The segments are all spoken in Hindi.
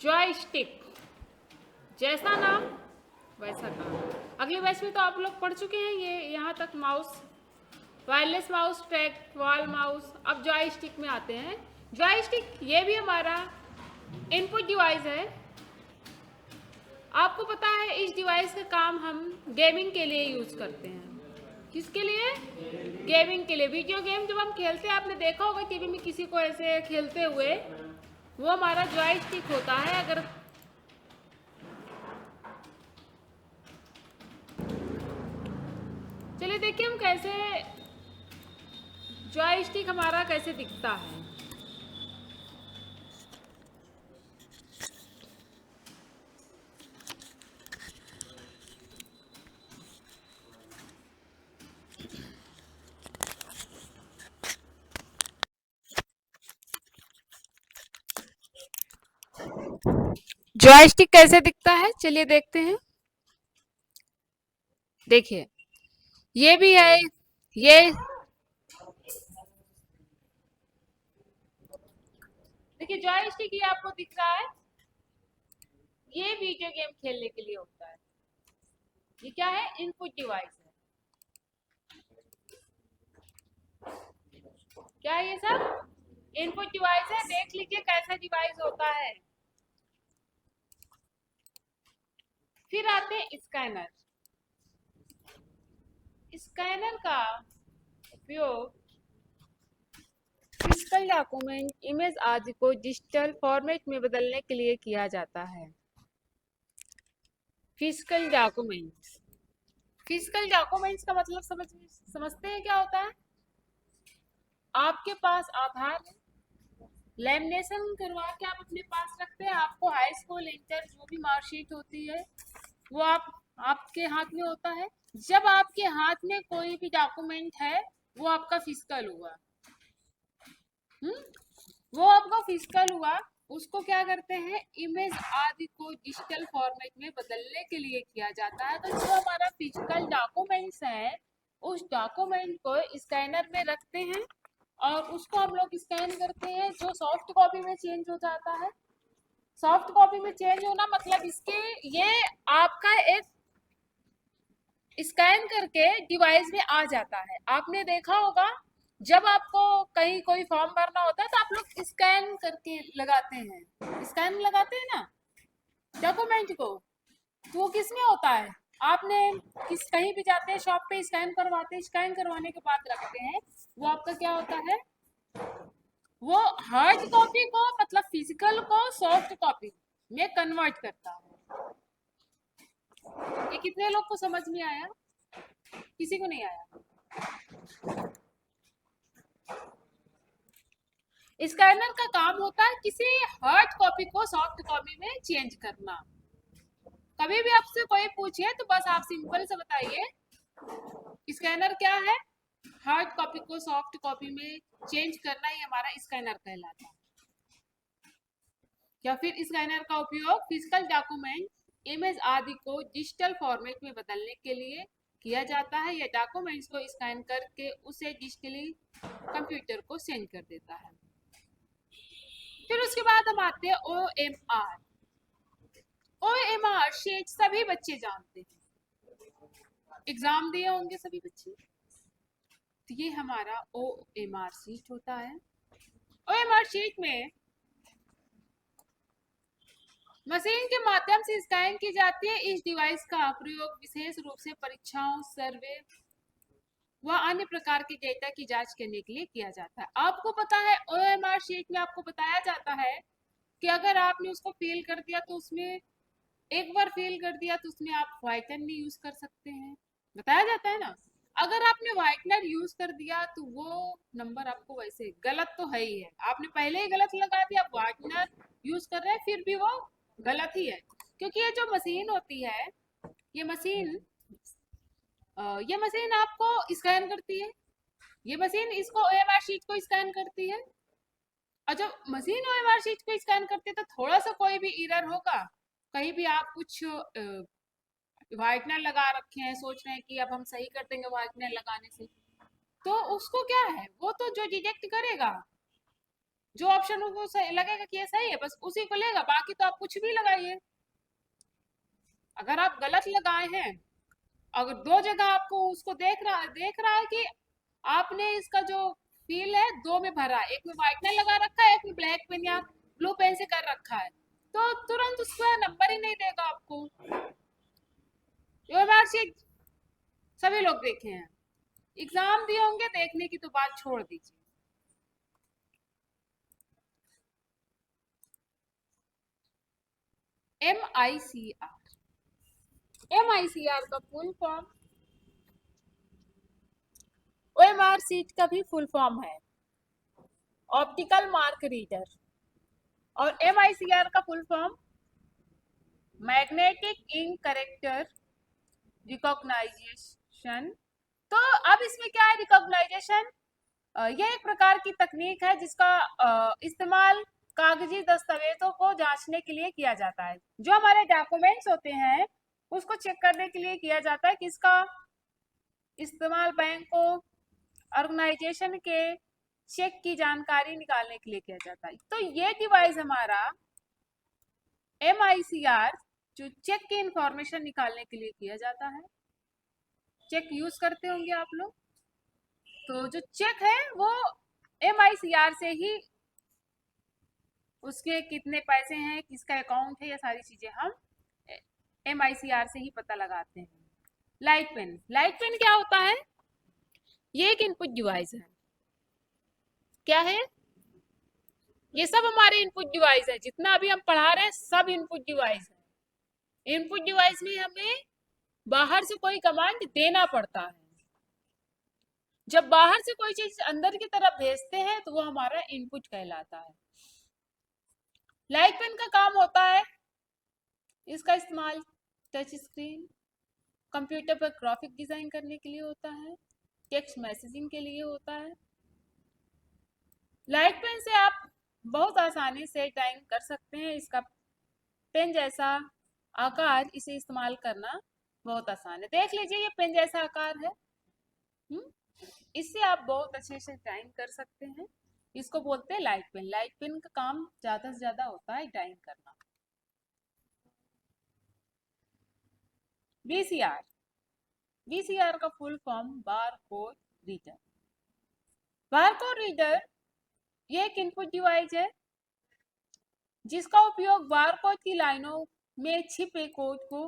जॉयस्टिक, जैसा नाम वैसा काम। अगले बैच में तो आप लोग पढ़ चुके हैं ये यहाँ तक mouse, wireless mouse, track wall mouse. अब जॉयस्टिक में आते हैं। जॉयस्टिक ये भी हमारा इनपुट डिवाइस है। आपको पता है इस डिवाइस का काम हम गेमिंग के लिए यूज करते हैं। किसके लिए? गेमिंग के लिए। वीडियो गेम जब हम खेलते हैं, आपने देखा होगा टीवी में किसी को ऐसे खेलते हुए, वो हमारा जॉयस्टिक होता है। अगर चलिए देखिए हम कैसे जॉयस्टिक हमारा कैसे दिखता है। जॉयस्टिक कैसे दिखता है चलिए देखते हैं। देखिए ये भी है, ये देखिए जॉयस्टिक ये आपको दिख रहा है, ये वीडियो गेम खेलने के लिए होता है। ये क्या है? इनपुट डिवाइस है। क्या है ये सब? इनपुट डिवाइस है। देख लीजिए कैसा डिवाइस होता है। फिर आते हैं स्कैनर। स्कैनर का उपयोग फिजिकल डॉक्यूमेंट, इमेज आदि को डिजिटल फॉर्मेट में बदलने के लिए किया जाता है। फिजिकल डॉक्यूमेंट्स, फिजिकल डॉक्यूमेंट्स का मतलब समझते हैं क्या होता है? आपके पास आधार है, लैमिनेशन करवा के आप अपने पास रखते हैं। आपको हाई स्कूल, इंटर जो भी मार्कशीट होती है वो आपके हाथ में होता है। जब आपके हाथ में कोई भी डॉक्यूमेंट है वो आपका फिजिकल हुआ। वो आपका फिजिकल हुआ। उसको क्या करते हैं? इमेज आदि को डिजिटल फॉर्मेट में बदलने के लिए किया जाता है। तो जो हमारा फिजिकल डॉक्यूमेंट्स है उस डॉक्यूमेंट को स्कैनर में रखते हैं और उसको हम लोग स्कैन करते हैं, जो सॉफ्ट कॉपी में चेंज हो जाता है। सॉफ्ट कॉपी में चेंज होना मतलब इसके ये आपका एक स्कैन करके डिवाइस में आ जाता है। आपने देखा होगा जब आपको कहीं कोई फॉर्म भरना होता है तो आप लोग स्कैन करके लगाते हैं, स्कैन लगाते हैं ना डॉक्यूमेंट को। तो वो किस में होता है? आपने किस कहीं भी जाते हैं शॉप पे, स्कैन करवाते हैं, स्कैन करवाने के बाद रखते हैं। वो आपका क्या होता है? वो हार्ड कॉपी को मतलब फिजिकल को सॉफ्ट कॉपी में कन्वर्ट करता है। ये कितने लोग को समझ में आया? किसी को नहीं आया? स्कैनर का काम होता है किसी हार्ड कॉपी को सॉफ्ट कॉपी में चेंज करना। कभी भी आपसे कोई पूछे तो बस आप सिंपल से बताइए स्कैनर क्या है? हार्ड कॉपी को सॉफ्ट कॉपी में चेंज करना ही हमारा स्कैनर कहलाता है। या फिर स्कैनर का उपयोग फिजिकल डॉक्यूमेंट, इमेज आदि को डिजिटल फॉर्मेट में बदलने के लिए किया जाता है। या डॉक्यूमेंट्स को स्कैन करके उसे डिजिटली कंप्यूटर को सेंड कर देता है। फिर उसके बाद हम आते हैं OMR। OMR शीट सभी बच्चे जानते हैं, एग्जाम दिए होंगे सभी बच्चे। तो ये हमारा OMR शीट होता है। OMR शीट में मशीन के माध्यम से स्कैन की जाती है। इस डिवाइस का प्रयोग विशेष रूप से परीक्षाओं, सर्वे व अन्य प्रकार के डेटा की जांच करने के लिए किया जाता है। आपको पता है OMR शीट में आपको बताया जाता है कि अगर आपने उसको फिल कर दिया तो उसमें एक बार फिल कर दिया तो उसमें आप व्हाइटनर नहीं यूज कर सकते हैं, बताया जाता है ना। अगर आपने व्हाइटनर यूज कर दिया तो वो नंबर आपको वैसे गलत तो है ही है, आपने पहले ही गलत लगा दिया, आप व्हाइटनर यूज कर रहे हैं फिर भी वो गलत ही है। क्योंकि ये जो मशीन होती है, ये मशीन ये मशीन आपको स्कैन करती है। ये मशीन इसको OMR शीट को स्कैन करती है। और जब मशीन OMR शीट को स्कैन करती है तो थोड़ा सा कोई भी एरर होगा, कहीं भी आप कुछ व्हाइटनर लगा रखे हैं, सोच रहे हैं कि अब हम सही कर देंगे व्हाइटनर लगाने से, तो उसको क्या है, वो तो जो डिटेक्ट करेगा जो ऑप्शन उसको सही लगेगा कि ये सही है बस उसी को लेगा, बाकी तो आप कुछ भी लगाइए। अगर आप गलत लगाए हैं, अगर दो जगह आपको उसको देख रहा है कि आपने इसका जो फील है दो में भरा है, एक में व्हाइटनर लगा रखा है, एक में ब्लैक पेन या ब्लू पेन से कर रखा है, तो तुरंत उसका नंबर ही नहीं देगा आपको। ये मार्कशीट सभी लोग देखे हैं, एग्जाम दिए होंगे, देखने की तो बात छोड़ दीजिए। MICR का फुल फॉर्म, OMR सीट का भी फुल फॉर्म है ऑप्टिकल मार्क रीडर, और MICR का full form magnetic ink character recognition. तो अब इसमें क्या है, रिकॉग्नाइजेशन यह एक प्रकार की तकनीक है जिसका इस्तेमाल कागजी दस्तावेजों को जांचने के लिए किया जाता है। जो हमारे डॉक्यूमेंट्स होते हैं उसको चेक करने के लिए किया जाता है कि इसका इस्तेमाल बैंकों, ऑर्गेनाइजेशन के चेक की जानकारी निकालने के लिए किया जाता है। तो ये डिवाइस हमारा MICR जो चेक की इंफॉर्मेशन निकालने के लिए किया जाता है। चेक यूज करते होंगे आप लोग, तो जो चेक है वो MICR से ही, उसके कितने पैसे हैं, किसका अकाउंट है, ये सारी चीजें हम MICR से ही पता लगाते हैं। लाइट पेन, लाइट पेन क्या होता है, ये एक इनपुट डिवाइस है। क्या है, ये सब हमारे इनपुट डिवाइस है, जितना अभी हम पढ़ा रहे हैं सब इनपुट डिवाइस है। इनपुट डिवाइस में हमें बाहर से कोई कमांड देना पड़ता है। जब बाहर से कोई चीज अंदर की तरफ भेजते हैं तो वो हमारा इनपुट कहलाता है। लाइट पेन का काम होता है, इसका इस्तेमाल टच स्क्रीन, कंप्यूटर पर ग्राफिक डिजाइन करने के लिए होता है, टेक्स्ट मैसेजिंग के लिए होता है। लाइट पेन से आप बहुत आसानी से ड्राइंग कर सकते हैं। इसका पेन जैसा आकार, इसे इस्तेमाल करना बहुत आसान है। देख लीजिए ये पेन जैसा आकार है। इससे आप बहुत अच्छे से ड्राइंग कर सकते हैं। इसको बोलते हैं लाइट पेन। लाइट पेन का काम ज्यादा से ज्यादा होता है ड्राइंग करना। VCR, VCR का full form bar code reader. Bar code reader ये एक इनपुट डिवाइस है जिसका उपयोग बार कोड की लाइनों में छिपे कोड को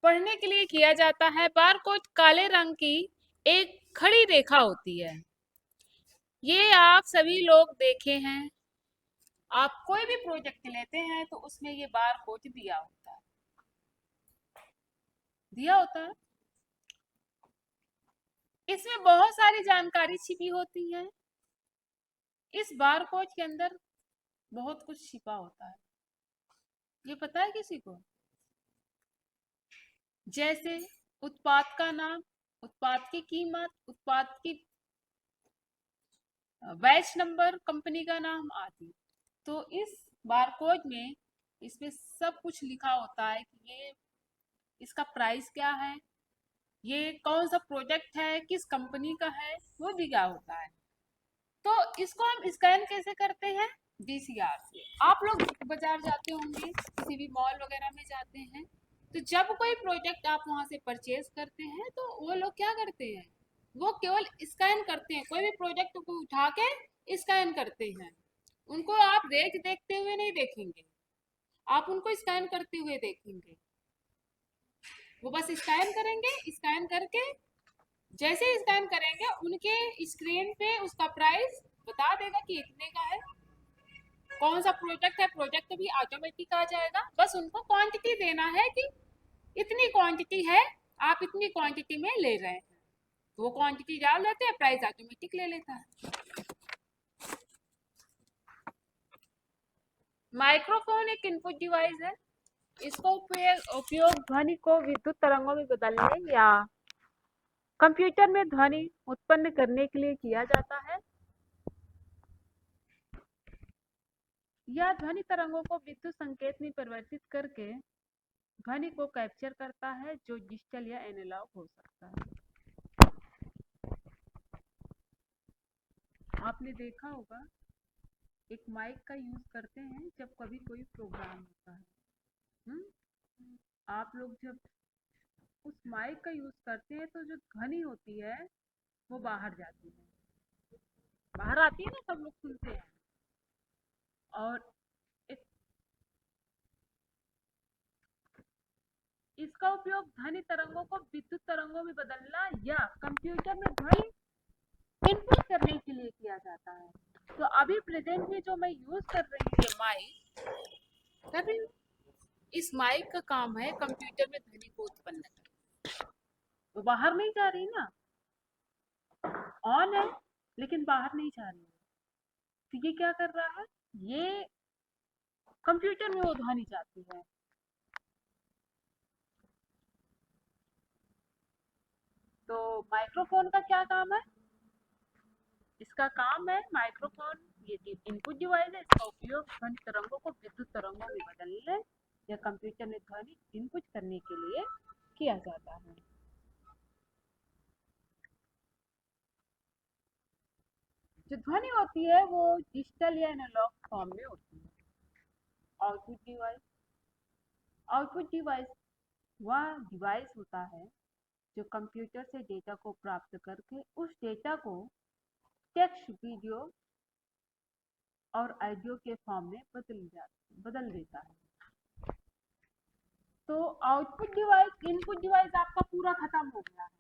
पढ़ने के लिए किया जाता है। बार कोड काले रंग की एक खड़ी रेखा होती है, ये आप सभी लोग देखे हैं। आप कोई भी प्रोजेक्ट लेते हैं तो उसमें ये बार कोड दिया होता है। इसमें बहुत सारी जानकारी छिपी होती है। इस बार कोड के अंदर बहुत कुछ छिपा होता है, ये पता है किसी को? जैसे उत्पाद का नाम, उत्पाद की कीमत, उत्पाद की बैच नंबर, कंपनी का नाम आदि। तो इस बारकोड में इसमें सब कुछ लिखा होता है कि ये इसका प्राइस क्या है, ये कौन सा प्रोजेक्ट है, किस कंपनी का है, वो दिया होता है। तो इसको हम स्कैन कैसे करते हैं? VCR से। आप लोग बाजार जाते होंगे, किसी भी मॉल वगैरह में जाते हैं, तो जब कोई प्रोजेक्ट आप वहां से परचेज करते हैं तो वो लोग क्या करते हैं, वो केवल स्कैन करते हैं। कोई भी प्रोजेक्ट को उठा के स्कैन करते हैं। उनको आप रेट देखते हुए नहीं देखेंगे, आप उनको स्कैन करते हुए देखेंगे। वो बस स्कैन करेंगे, स्कैन करके जैसे स्कैन करेंगे उनके स्क्रीन पे उसका प्राइस बता देगा कि इतने का है। कौन सा प्रोजेक्ट है, प्रोजेक्ट भी ऑटोमेटिक आ जाएगा। बस उनको क्वांटिटी देना है कि इतनी क्वांटिटी है, आप इतनी क्वांटिटी में ले रहे हैं, तो वो क्वांटिटी डाल देते हैं, प्राइस ऑटोमेटिक ले लेता है। माइक्रोफोन एक इनपुट डिवाइस है। इसका उपयोग ध्वनि को विद्युत तरंगों में बदलने या कंप्यूटर में ध्वनि उत्पन्न करने के लिए किया जाता है। यह ध्वनि तरंगों को विद्युत संकेत में परिवर्तित करके ध्वनि को कैप्चर करता है, जो डिजिटल या एनालॉग हो सकता है। आपने देखा होगा एक माइक का यूज करते हैं जब कभी कोई प्रोग्राम होता है। हम्म आप लोग जब उस माइक का यूज करते हैं तो जो ध्वनि होती है वो बाहर जाती है, बाहर आती है ना, सब लोग सुनते हैं। और इस, इसका उपयोग ध्वनि तरंगों को विद्युत तरंगों में बदलना या कंप्यूटर में ध्वनि इनपुट करने के लिए किया जाता है। तो अभी प्रेजेंट में जो मैं यूज कर रही हूँ ये माइक, कर रही हूँ, इस माइक का काम है कंप्यूटर में ध्वनि को उत्पन्न करना। तो बाहर नहीं जा रही ना, ऑन है लेकिन बाहर नहीं जा रही है। तो ये क्या कर रहा है, ये कंप्यूटर में वो ध्वनि जाती है। तो माइक्रोफोन का क्या काम है, इसका काम है माइक्रोफोन ये इनपुट डिवाइस है, इसका उपयोग ध्वनि तरंगों को विद्युत तरंगों में बदलने या कंप्यूटर में ध्वनि इनपुट करने के लिए किया जाता है। जो ध्वनि होती है वो डिजिटल या एनालॉग फॉर्म में होती है। आउटपुट डिवाइस, आउटपुट डिवाइस वह डिवाइस होता है जो कंप्यूटर से डेटा को प्राप्त करके उस डेटा को टेक्स्ट, वीडियो और ऑडियो के फॉर्म में बदल देता है। तो आउटपुट डिवाइस, इनपुट डिवाइस आपका पूरा खत्म हो गया है।